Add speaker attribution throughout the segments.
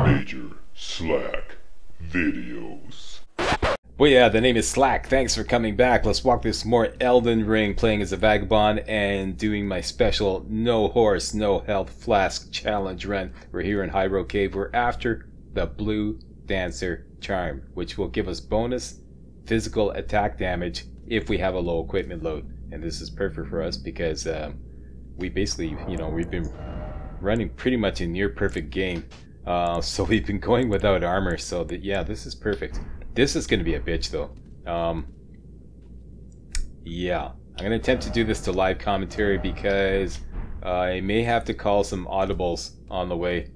Speaker 1: Major Slack videos.
Speaker 2: Well, yeah, the name is Slack. Thanks for coming back. Let's walk through some more Elden Ring, playing as a vagabond and doing my special no horse, no health flask challenge run. We're here in Hyrule Cave. We're after the Blue Dancer charm, which will give us bonus physical attack damage if we have a low equipment load. And this is perfect for us because we basically, we've been running pretty much a near perfect game. So we've been going without armor. So that, yeah, this is perfect. This is going to be a bitch though. Yeah, I'm going to attempt to do this to live commentary because I may have to call some audibles on the way.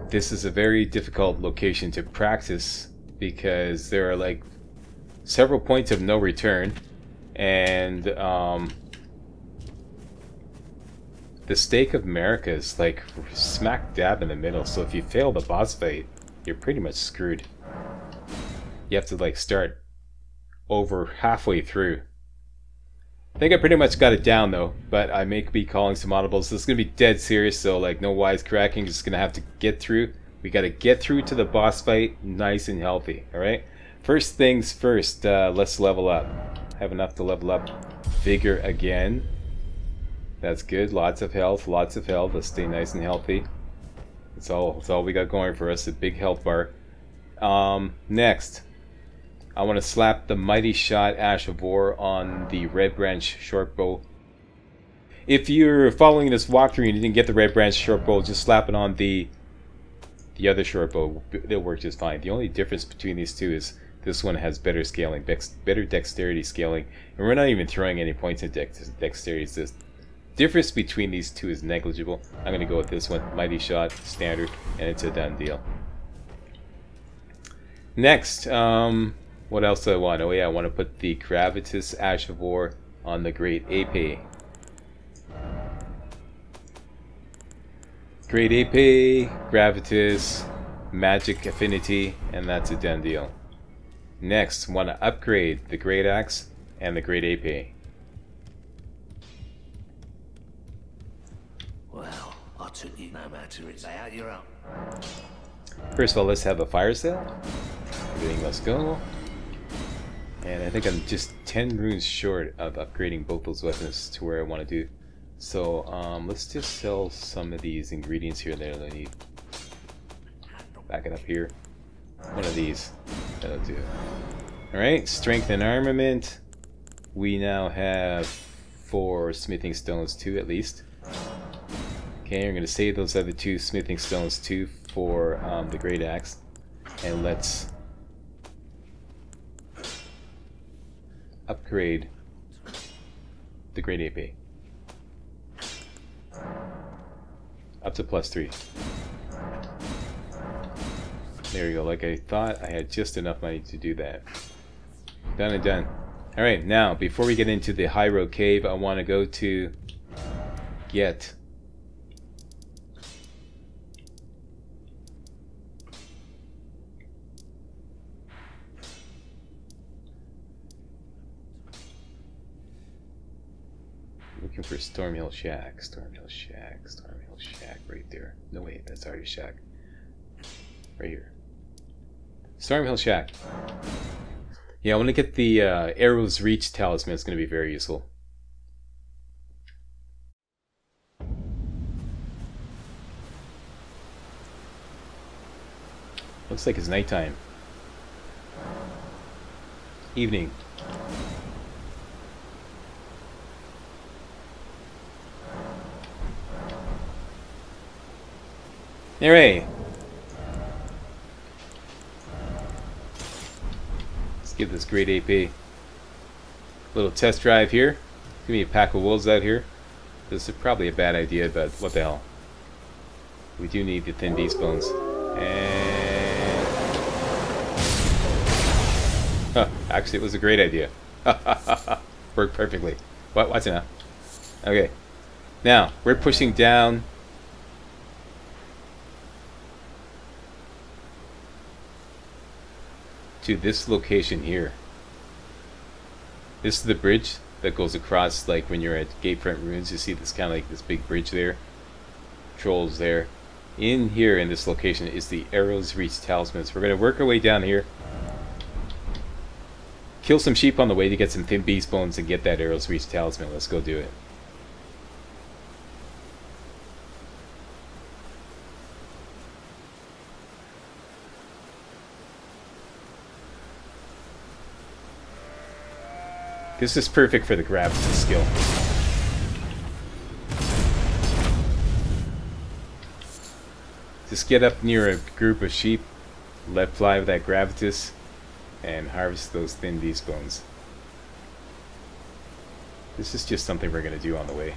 Speaker 2: This is a very difficult location to practice because there are like several points of no return, and the stake of America is like smack dab in the middle, so if you fail the boss fight, you're pretty much screwed. You have to like start over halfway through. I think I pretty much got it down though, but I may be calling some audibles. This is gonna be dead serious, so like no wisecracking. Just gonna have to get through. We gotta get through to the boss fight nice and healthy. Alright? First things first, let's level up. Have enough to level up vigor again. That's good. Lots of health, lots of health. Let's stay nice and healthy. That's all we got going for us, a big health bar. Next, I want to slap the Mighty Shot Ash of War on the Red Branch Short Bow. If you're following this walkthrough and you didn't get the Red Branch Short Bow, just slap it on the other short bow. It'll work just fine. The only difference between these two is this one has better scaling, better dexterity scaling, and we're not even throwing any points in dexterity. It's just difference between these two is negligible. I'm going to go with this one, Mighty Shot, standard, and it's a done deal. Next, what else do I want? Oh yeah, I want to put the Gravitas Ash of War on the Great Ape. Great Ape, Gravitas, Magic Affinity, and that's a done deal. Next, want to upgrade the Great Axe and the Great Ape.
Speaker 3: Well, I took you no matter it's out, you're up.
Speaker 2: First of all, let's have a fire sale. Everything must go. And I think I'm just 10 runes short of upgrading both those weapons to where I want to do. So let's just sell some of these ingredients here that I need. Back it up here. One of these. That'll do. Alright, strength and armament. We now have 4 smithing stones, 2 at least. Okay, we're going to save those other 2 smithing stones too for the Great Axe. And let's upgrade the Great Ape. Up to +3. There we go. Like I thought, I had just enough money to do that. Done and done. Alright, now, before we get into the Hyrule Cave, I want to go to get looking for Stormhill Shack. Stormhill Shack. Stormhill Shack right there. No wait, that's already Shack. Right here. Stormhill Shack. Yeah, I want to get the Arrow's Reach talisman. It's going to be very useful. Looks like it's nighttime. Evening. Alright. Let's give this Great Ape a little test drive here. Give me a pack of wolves out here. This is probably a bad idea, but what the hell. We do need the thin beast bones. And huh, actually it was a great idea. Worked perfectly. What's it now? Okay. Now, we're pushing down to this location here. This is the bridge that goes across, like when you're at Gatefront Ruins, you see this kind of like this big bridge there. Trolls there. in here in this location is the Arrows Reach Talisman. So we're going to work our way down here. Kill some sheep on the way to get some thin beast bones and get that Arrows Reach Talisman. Let's go do it. This is perfect for the gravity skill. Just get up near a group of sheep, let fly with that gravitas, and harvest those thin beast bones. This is just something we're going to do on the way.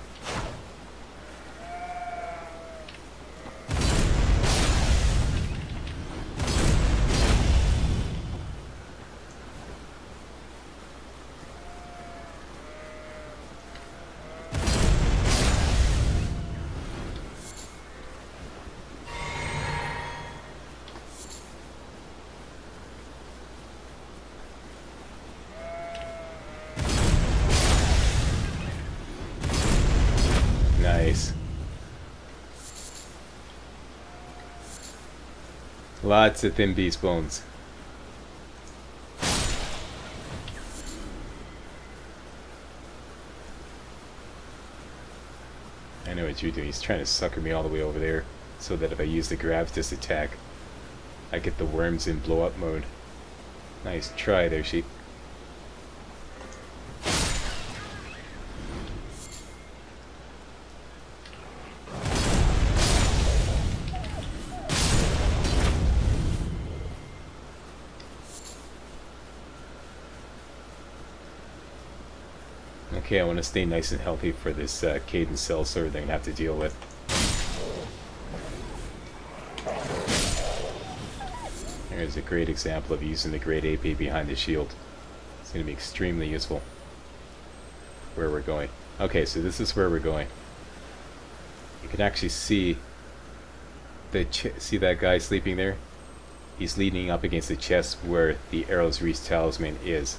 Speaker 2: Nice. Lots of thin beast bones. I know what you're doing. He's trying to sucker me all the way over there so that if I use the gravitas attack, I get the worms in blow up mode. Nice try there, sheep. Okay, I want to stay nice and healthy for this cadence cell sword they're going to have to deal with. There's a great example of using the great AP behind the shield. It's going to be extremely useful where we're going. Okay, so this is where we're going. You can actually see see that guy sleeping there? He's leaning up against the chest where the Arrows Reach Talisman is.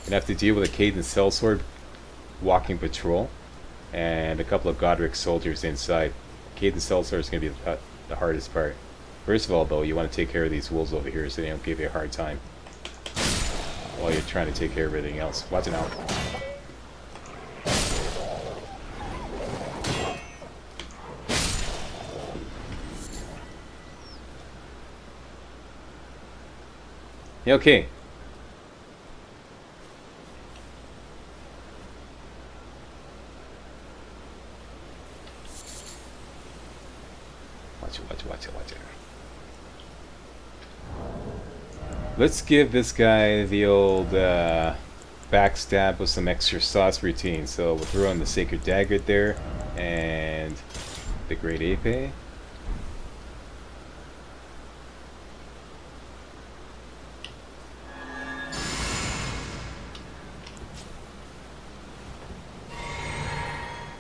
Speaker 2: Gonna have to deal with a Cadence Sellsword walking patrol and a couple of Godric soldiers inside. Cadence Sellsword is gonna be the hardest part. First of all, though, you want to take care of these wolves over here so they don't give you a hard time while you're trying to take care of everything else. Watch it out. Okay. Watch it. Let's give this guy the old backstab with some extra sauce routine. So we'll throw in the Sacred Dagger there and the Great Ape.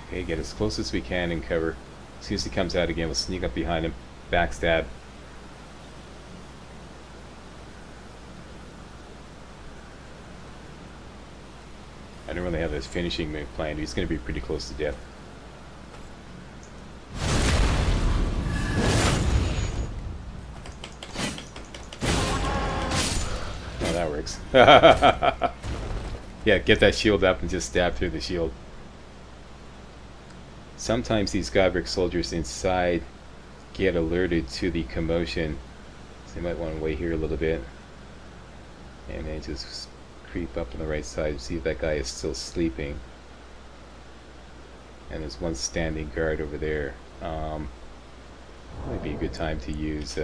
Speaker 2: Okay, get as close as we can and cover. As soon as he comes out again, we'll sneak up behind him, backstab. I don't really have this finishing move planned. He's going to be pretty close to death. Oh, that works. Yeah, get that shield up and just stab through the shield. Sometimes these Godric soldiers inside get alerted to the commotion, so you might want to wait here a little bit and then just creep up on the right side and see if that guy is still sleeping. And there's one standing guard over there. Might be a good time to use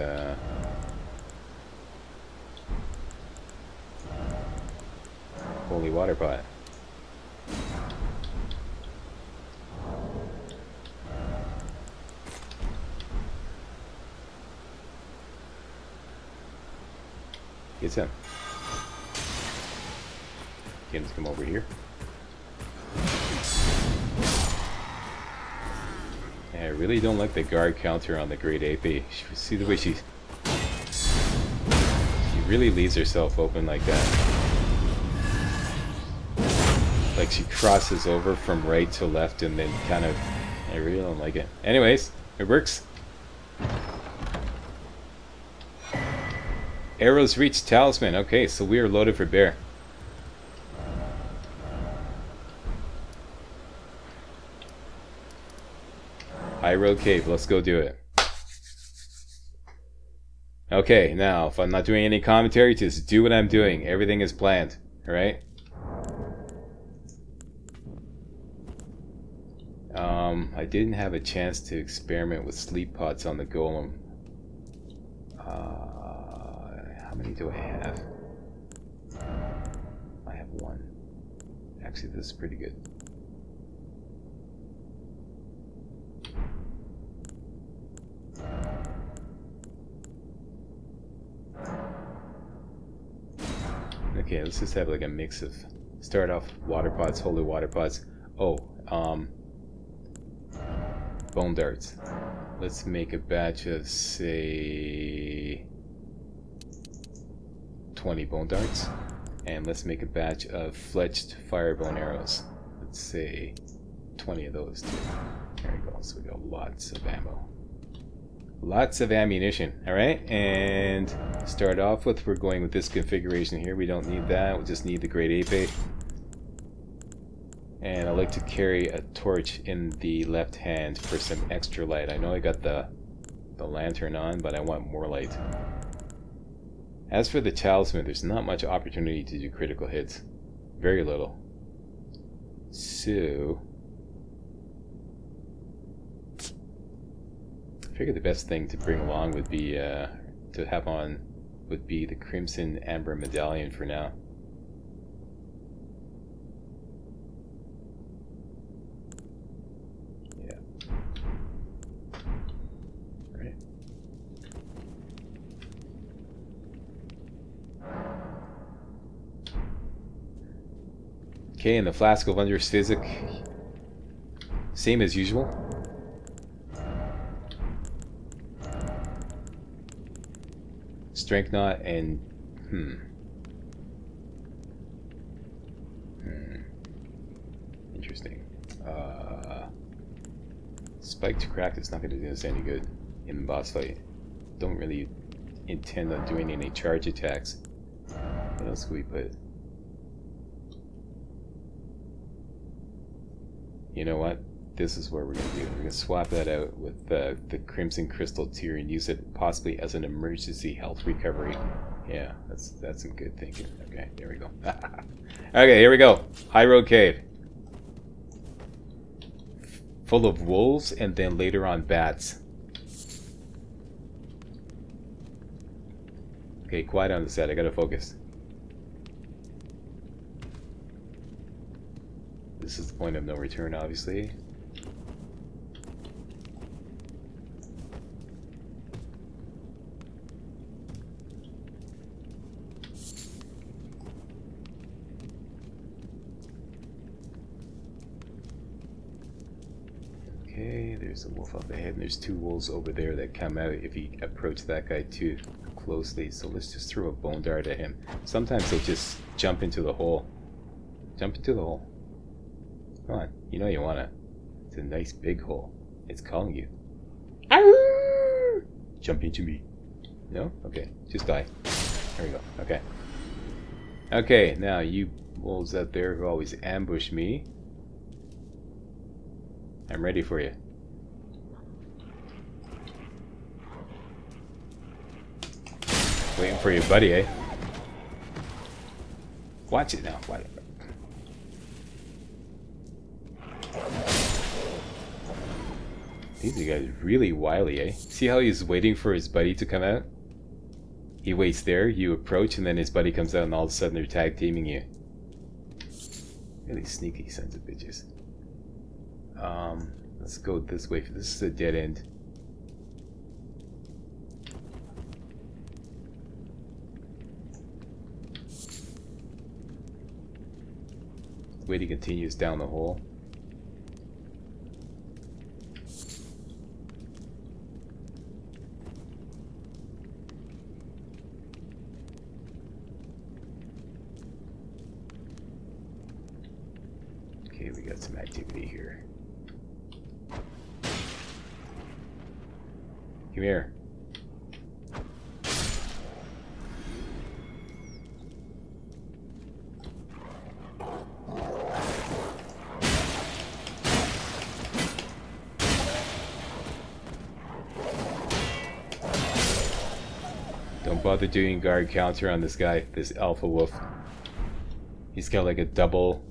Speaker 2: Holy Water Pot. Gets him. Get him to come over here. I really don't like the guard counter on the Great Ape. See the way she really leaves herself open like that. Like she crosses over from right to left and then kind of I really don't like it. Anyways, it works. Arrows reach talisman. Okay, so we are loaded for bear. High Road Cave, let's go do it. Okay, now, if I'm not doing any commentary, just do what I'm doing. Everything is planned, alright? I didn't have a chance to experiment with sleep pots on the golem. How many do I have? I have one. Actually, this is pretty good. Okay, let's just have like a mix of start off water pots, holy water pots. Oh, bone darts. Let's make a batch of, say, 20 bone darts, and let's make a batch of fletched firebone arrows. Let's say 20 of those too. There we go. So we got lots of ammo. Lots of ammunition, alright? And start off with, we're going with this configuration here. We don't need that, we'll just need the Great Ape. And I like to carry a torch in the left hand for some extra light. I know I got the lantern on, but I want more light. As for the talisman, there's not much opportunity to do critical hits. Very little. So I figured the best thing to bring along would be to have on would be the Crimson Amber Medallion for now. Yeah. Right. Okay, and the Flask of Wondrous Physic, same as usual. Strength knot and interesting. Spiked crack is not going to do us any good in the boss fight. Don't really intend on doing any charge attacks. What else can we put? You know what? This is what we're going to do. We're going to swap that out with the Crimson Crystal Tier and use it possibly as an emergency health recovery. Yeah, that's some good thinking. Okay, there we go. Okay, here we go. High Road Cave. Full of wolves and then later on bats. Okay, quiet on the set. I gotta focus. This is the point of no return, obviously. Okay, there's a wolf up ahead, and there's two wolves over there that come out if you approach that guy too closely. So let's just throw a bone dart at him. Sometimes they'll just jump into the hole. Jump into the hole. Come on, you know you want it. It's a nice big hole. It's calling you. Arr! Jump into me. No? Okay, just die. There we go. Okay. Okay, now you wolves out there who always ambush me, I'm ready for you. Waiting for your buddy, eh? Watch it now. Watch it. These guys are really wily, eh? See how he's waiting for his buddy to come out? He waits there, you approach, and then his buddy comes out, and all of a sudden they're tag teaming you. Really sneaky sons of bitches. Let's go this way. This is a dead end. The way he continues down the hole. Okay, we got some activity here. Come here. Don't bother doing guard counter on this guy, this alpha wolf. He's got like a double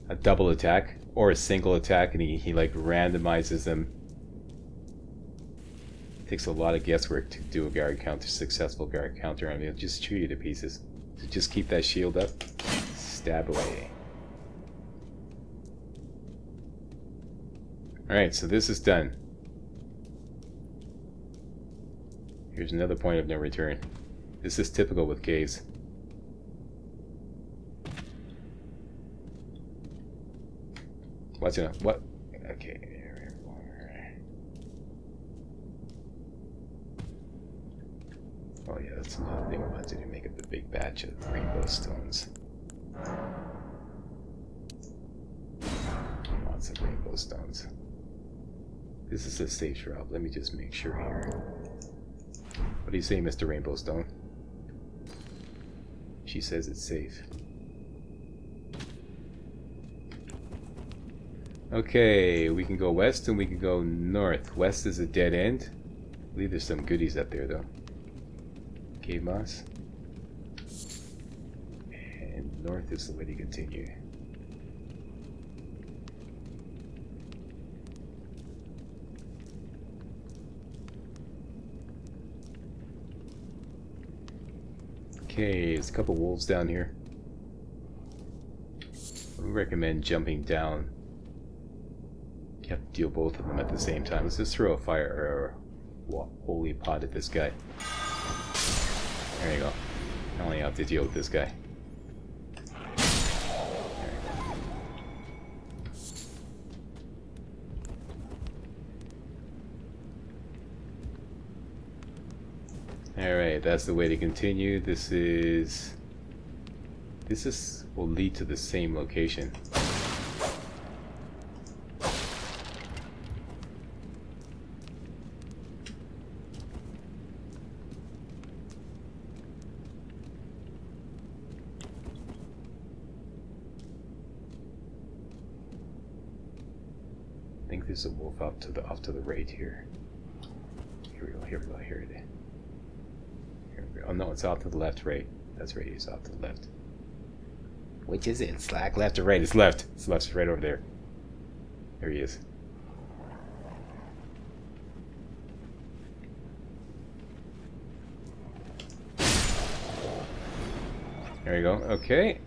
Speaker 2: attack or a single attack, and he like randomizes them. It takes a lot of guesswork to do a guard counter, successful guard counter on him. He'll just chew you to pieces. So just keep that shield up. Stab away. Alright, so this is done. Here's another point of no return. This is typical with caves. What's it? What? Okay. Oh yeah, that's another thing we want to do. Make up a big batch of rainbow stones. Lots of rainbow stones. This is a safe route. Let me just make sure here. What do you say, Mr. Rainbow Stone? She says it's safe. Okay, we can go west and we can go north. West is a dead end. I believe there's some goodies up there though. Cave moss. And north is the way to continue. Okay, there's a couple wolves down here. I would recommend jumping down. You have to deal both of them at the same time. Let's just throw a fire or a holy pot at this guy. There you go. I only have to deal with this guy. Alright, that's the way to continue. This will lead to the same location. I think there's a wolf off to the right here. Here we go, here we go, here it is. Oh no, it's off to the left, right. That's right, it's off to the left. Which is it? Slack, left or right? It's left. It's left, it's right over there. There he is. There we go. Okay.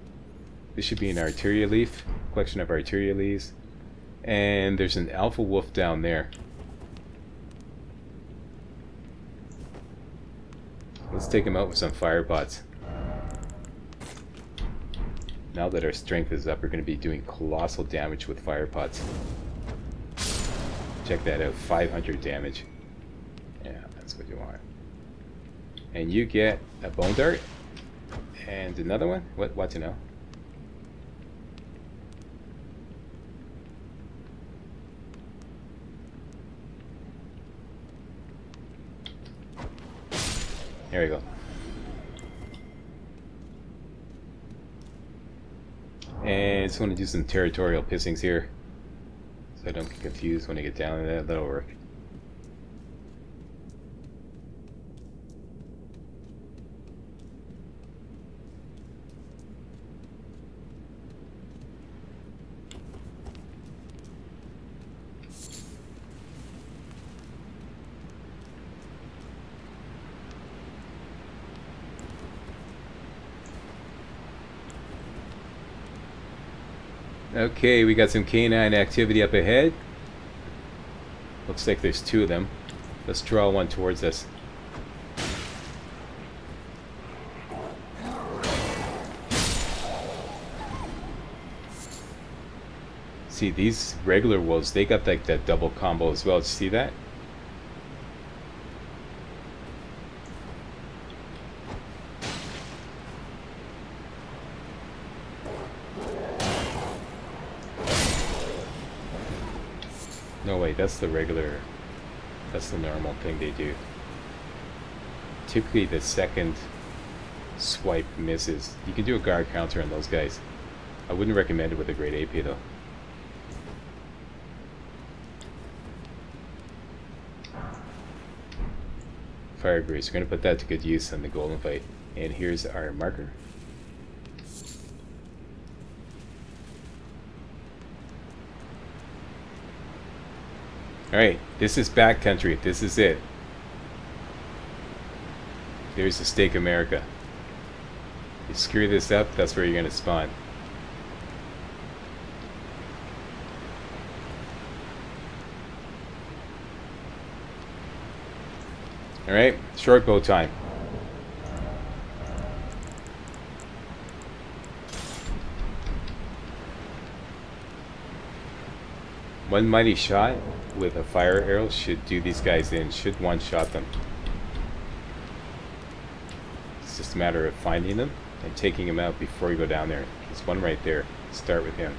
Speaker 2: This should be an arteria leaf. Collection of arteria leaves. And there's an alpha wolf down there. Let's take him out with some fire pots. Now that our strength is up, we're going to be doing colossal damage with fire pots. Check that out, 500 damage. Yeah, that's what you want. And you get a bone dart. And another one? What to know? There we go. And just want to do some territorial pissings here, so I don't get confused when I get down to that. That'll work. Okay, we got some canine activity up ahead. Looks like there's two of them. Let's draw one towards us. See, these regular wolves, they got like that double combo as well. Did you see that? No, wait, that's the regular. That's the normal thing they do. Typically the second swipe misses. You can do a guard counter on those guys. I wouldn't recommend it with a great AP though. Fire Grace, we're going to put that to good use in the golden fight. And here's our marker. Alright, this is backcountry. This is it. There's the Stake America. You screw this up, that's where you're going to spawn. Alright, short bow time. One mighty shot with a fire arrow should do these guys in, should one-shot them. It's just a matter of finding them and taking them out before you go down there. There's one right there. Start with him.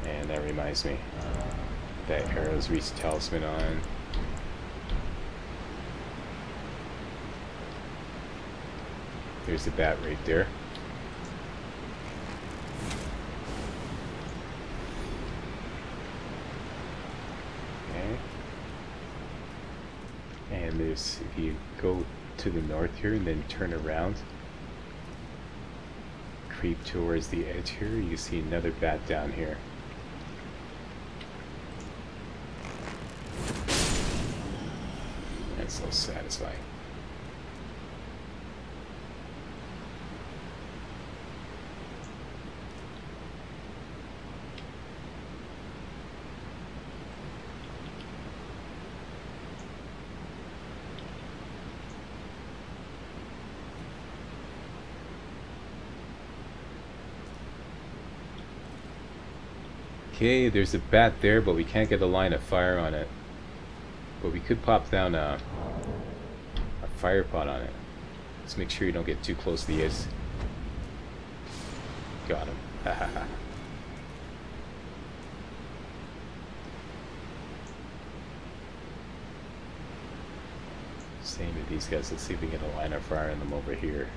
Speaker 2: And that reminds me, that arrows reach talisman on. There's the bat right there. Okay. And there's, if you go to the north here and then turn around, creep towards the edge here, you see another bat down here. That's so satisfying. Okay, there's a bat there, but we can't get a line of fire on it. But we could pop down a fire pot on it. Let's make sure you don't get too close to the edge. Got him. Same with these guys. Let's see if we can get a line of fire on them over here.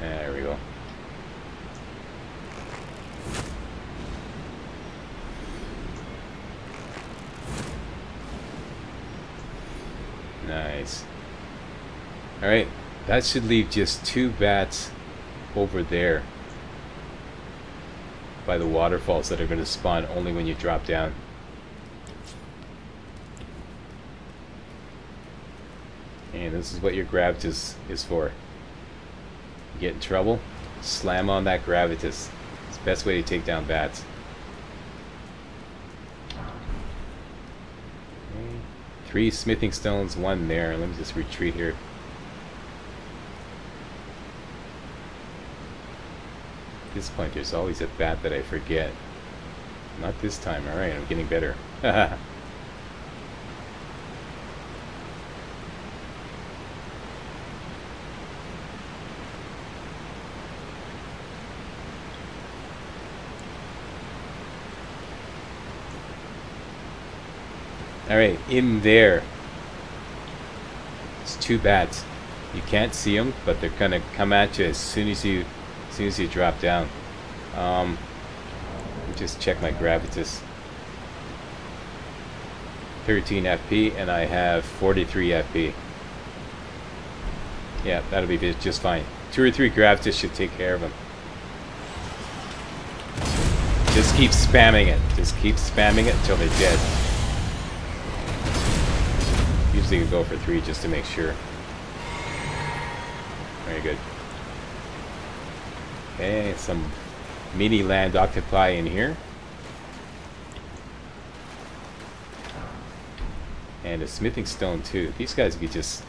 Speaker 2: There we go. Nice. Alright, that should leave just 2 bats over there by the waterfalls that are going to spawn only when you drop down. And this is what your gravitas is for. You get in trouble, slam on that gravitas. It's the best way to take down bats. 3 smithing stones, 1 there. Let me just retreat here. At this point, there's always a bat that I forget. Not this time. Alright, I'm getting better. Alright, in there, it's 2 bats. You can't see them, but they're gonna come at you as soon as you drop down. Let me just check my gravitas. 13 FP, and I have 43 FP. Yeah, that'll be just fine. 2 or 3 gravitas should take care of them. Just keep spamming it. Just keep spamming it until they're dead. Usually you go for 3 just to make sure. Very good. Okay, some mini land octopi in here. And a smithing stone too. These guys, you could just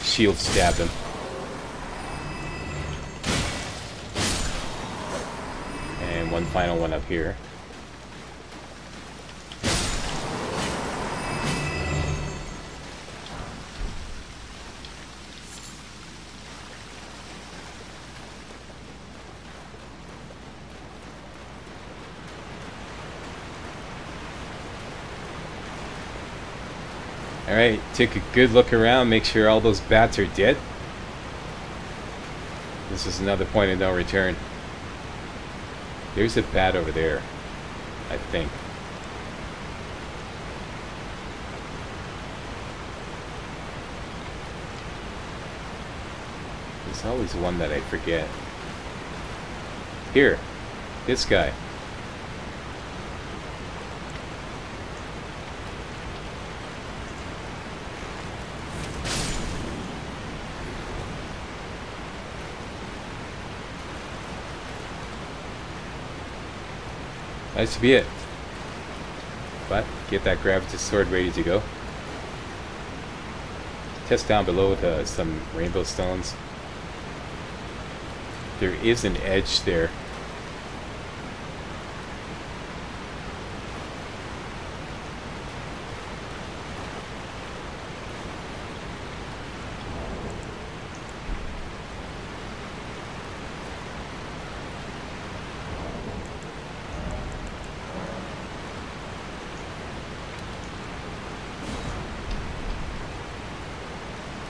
Speaker 2: shield stab them. And one final one up here. Alright, take a good look around, make sure all those bats are dead. This is another point of no return. There's a bat over there, I think. There's always one that I forget. Here, this guy. That should be it. But get that gravity sword ready to go. Test down below with some rainbow stones. There is an edge there.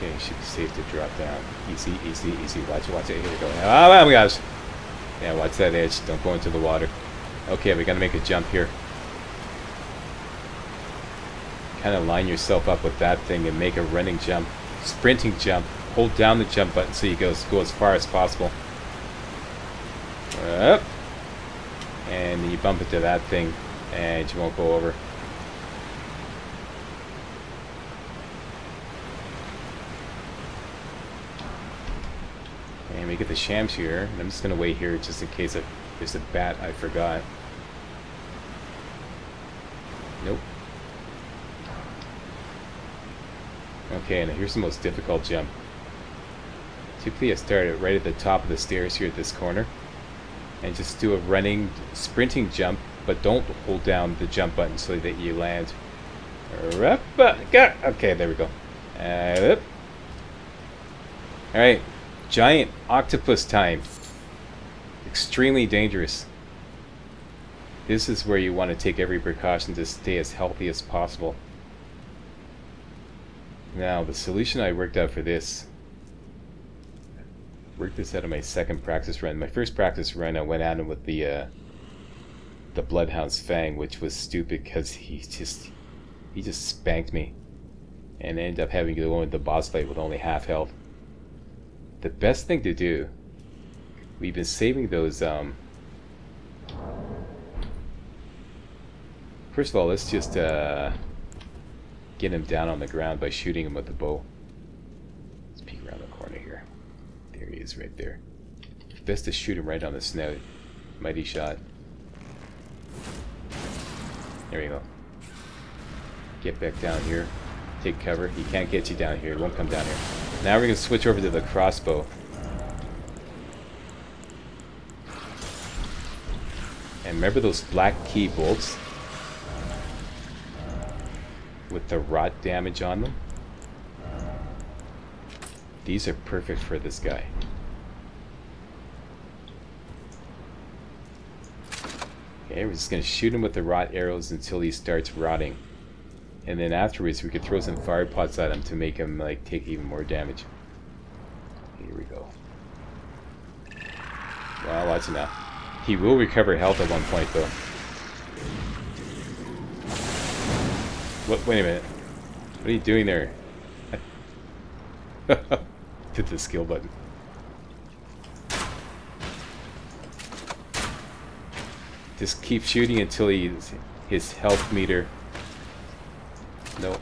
Speaker 2: Okay, should be safe to drop down. Easy, easy, easy. Watch it, watch it. Here we go. Oh my gosh! Yeah, watch that edge. Don't go into the water. Okay, we gotta make a jump here. Kind of line yourself up with that thing and make a running jump. Sprinting jump. Hold down the jump button so you go as far as possible. Up. And then you bump into that thing and you won't go over. And we get the shams here, and I'm just going to wait here just in case there's a bat I forgot. Nope. Okay, now here's the most difficult jump. Typically I start it right at the top of the stairs here at this corner. And just do a running, sprinting jump, but don't hold down the jump button so that you land. Okay, there we go. Alright. Giant octopus time. Extremely dangerous. This is where you want to take every precaution to stay as healthy as possible. Now, the solution I worked out for this. Worked this out of my second practice run. My first practice run, I went at him with the Bloodhound's Fang, which was stupid because he just spanked me, and I ended up having to go into the boss fight with only half health. The best thing to do, we've been saving those, first of all, let's just get him down on the ground by shooting him with the bow. Let's peek around the corner here. There he is right there. Best to shoot him right on the snout. Mighty shot. There we go. Get back down here. Take cover. He can't get you down here. He won't come down here. Now we're going to switch over to the crossbow. And remember those black key bolts? With the rot damage on them? These are perfect for this guy. Okay, we're just going to shoot him with the rot arrows until he starts rotting. And then afterwards we could throw some fire pots at him to make him like take even more damage. Here we go. Well, watch it now. He will recover health at one point though. What? Wait a minute. What are you doing there? Hit the skill button. Just keep shooting until his health meter. No.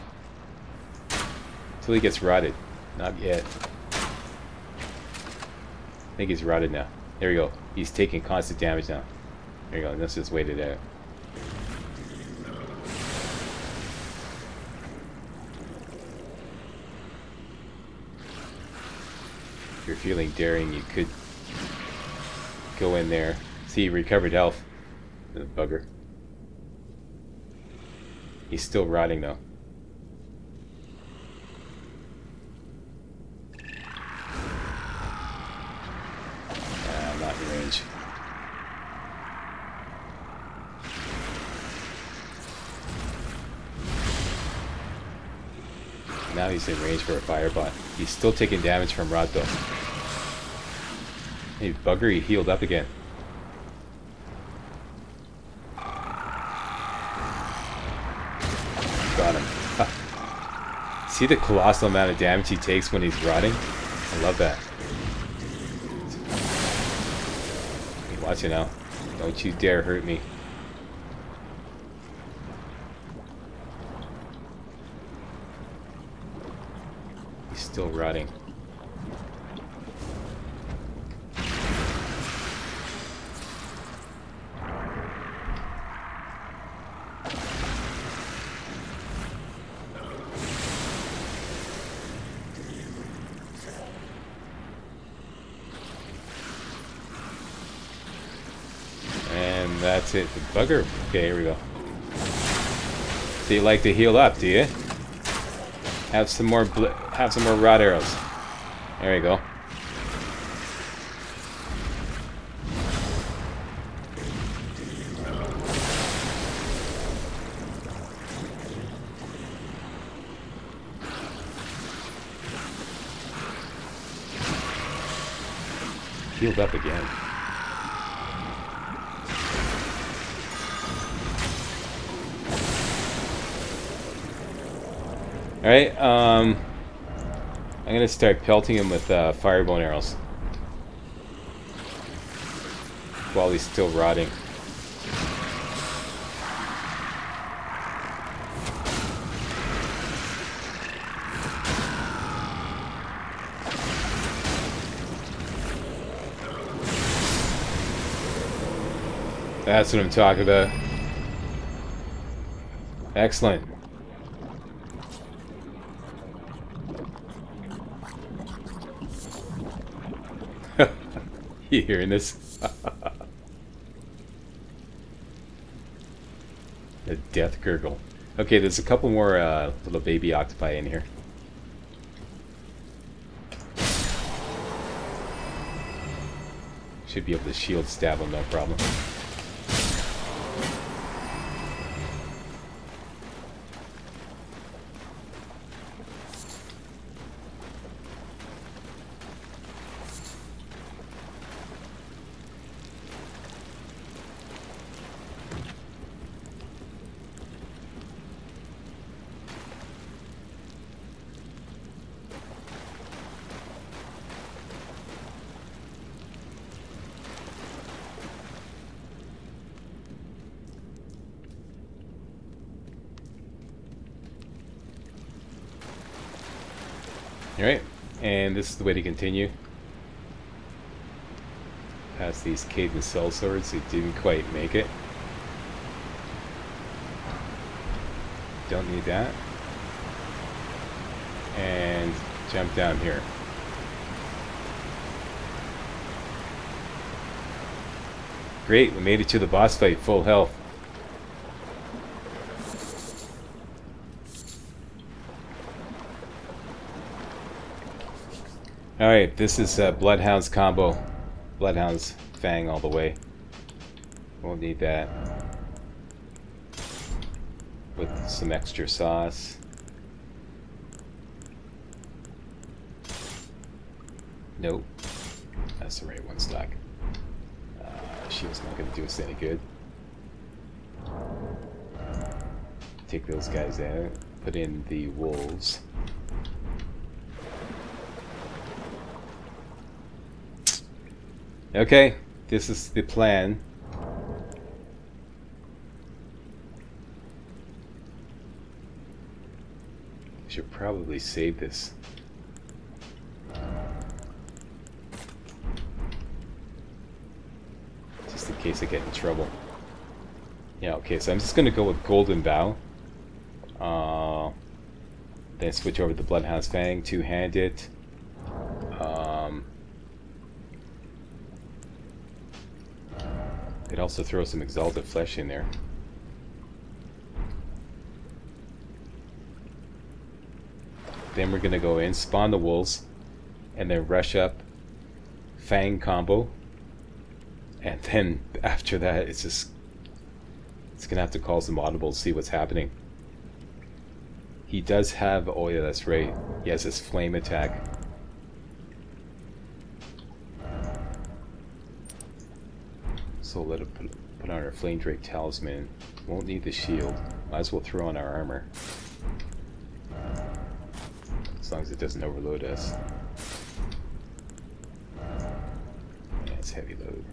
Speaker 2: Until he gets rotted. Not yet. I think he's rotted now. There we go. He's taking constant damage now. There you go. Let's just wait it out. If you're feeling daring, you could go in there. See, he recovered health. The bugger. He's still rotting though. Not in range. Now he's in range for a firebot. He's still taking damage from Rod though. Hey, bugger, he healed up again. Got him. See the colossal amount of damage he takes when he's rotting? I love that. Hey, watch it now. Don't you dare hurt me. He's still rotting. That's it. The bugger. Okay, here we go. So you like to heal up, do you? Have some more rod arrows. There you go. Healed up again. Alright, I'm gonna start pelting him with firebone arrows while he's still rotting. That's what I'm talking about. Excellent. You hearing this? A death gurgle. Okay, there's a couple more little baby octopi in here. Should be able to shield stab them, no problem. Alright, and this is the way to continue. Past these cadence cell swords, it didn't quite make it. Don't need that. And jump down here. Great, we made it to the boss fight, full health. Alright, this is Bloodhound's combo. Bloodhound's Fang all the way. Won't need that. With some extra sauce. Nope. That's the right one, Stock. Shield's not going to do us any good. Take those guys out. Put in the wolves. Okay, this is the plan. Should probably save this. Just in case I get in trouble. Yeah, okay, so I'm just gonna go with Golden Bow. Then switch over to Bloodhound's Fang, two-handed. It also throws some exalted flesh in there. Then we're gonna go in, spawn the wolves, and then rush up, Fang combo, and then after that it's gonna have to call some audibles, see what's happening. He does have, oh yeah, that's right. He has his flame attack. So let it put on our Flame Drake Talisman. Won't need the shield. Might as well throw on our armor. As long as it doesn't overload us. Yeah, it's heavy load.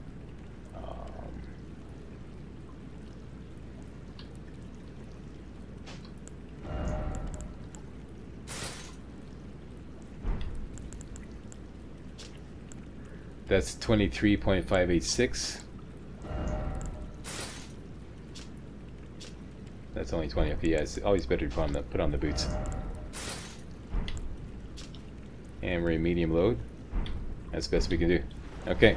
Speaker 2: That's 23.586. That's only 20. Okay, yeah, it's always better to put on the boots. And we're in medium load. That's the best we can do. Okay.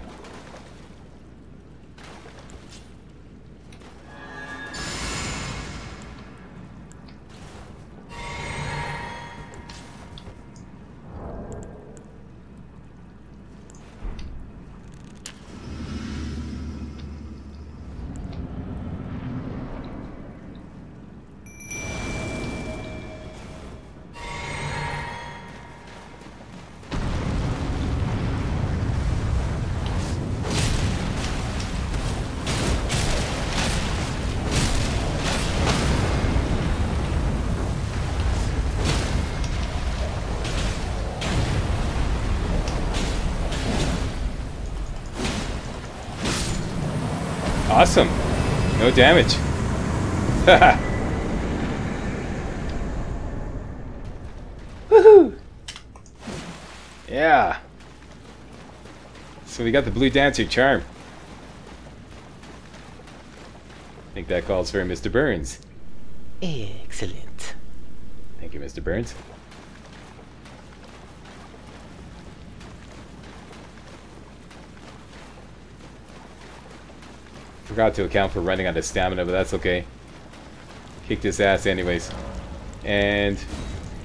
Speaker 2: Awesome! No damage. Woohoo! Yeah! So we got the Blue Dancer charm. I think that calls for Mr. Burns.
Speaker 4: Excellent.
Speaker 2: Thank you, Mr. Burns. Forgot to account for running out of stamina, but that's okay. Kicked his ass anyways. And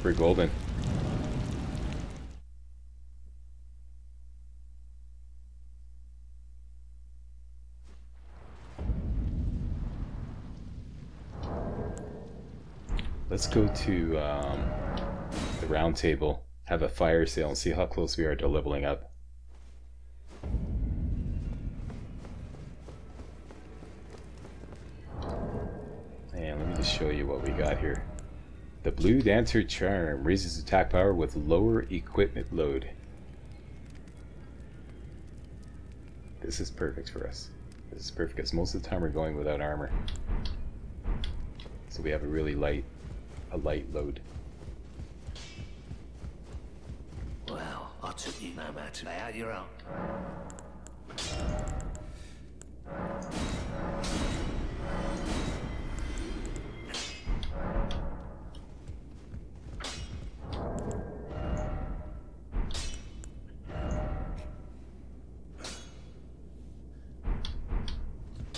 Speaker 2: we're golden. Let's go to the round table, have a fire sale, and see how close we are to leveling up. And let me just show you what we got here. The Blue Dancer Charm raises attack power with lower equipment load. This is perfect for us. This is perfect because most of the time we're going without armor. So we have a really light load.
Speaker 3: Well, I took you no matter. Lay out your own.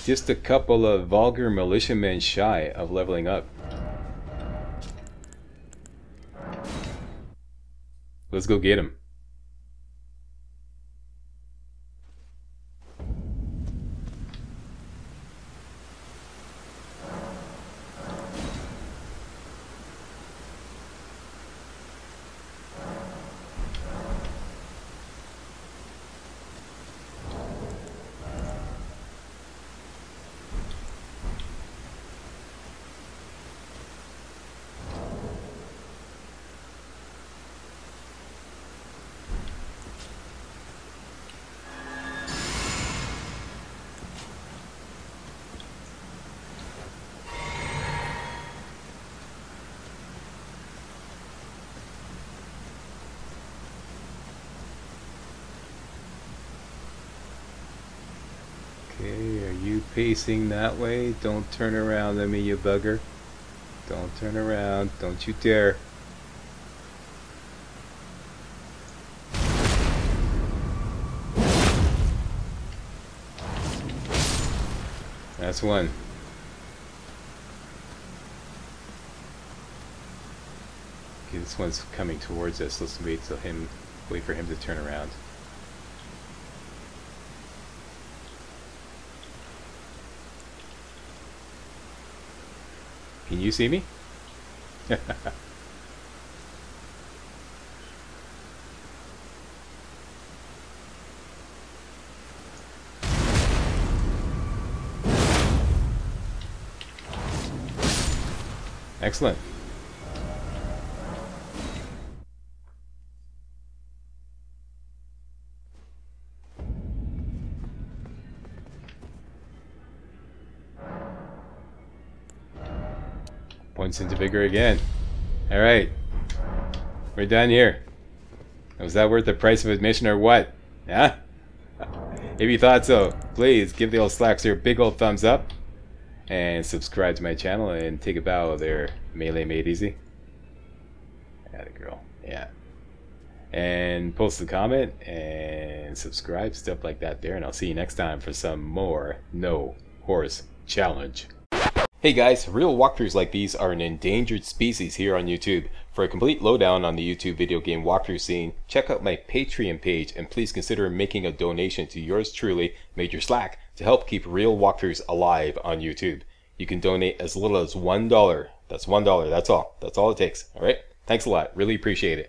Speaker 2: Just a couple of vulgar militiamen shy of leveling up. Let's go get him. Okay, are you pacing that way? Don't turn around at me, you bugger. Don't turn around. Don't you dare. That's one. Okay, this one's coming towards us. Let's wait for him to turn around. Can you see me? Excellent. Points into vigor again. Alright. We're done here. Was that worth the price of admission or what? Yeah? If you thought so, please give the old Slackster a big old thumbs up. And subscribe to my channel and take a bow there, Melee Made Easy. Atta girl. Yeah. And post a comment and subscribe, stuff like that there. And I'll see you next time for some more No Horse Challenge. Hey guys, real walkthroughs like these are an endangered species here on YouTube. For a complete lowdown on the YouTube video game walkthrough scene, check out my Patreon page and please consider making a donation to yours truly, Major Slack, to help keep real walkthroughs alive on YouTube. You can donate as little as $1. That's $1, that's all. That's all it takes, alright? Thanks a lot, really appreciate it.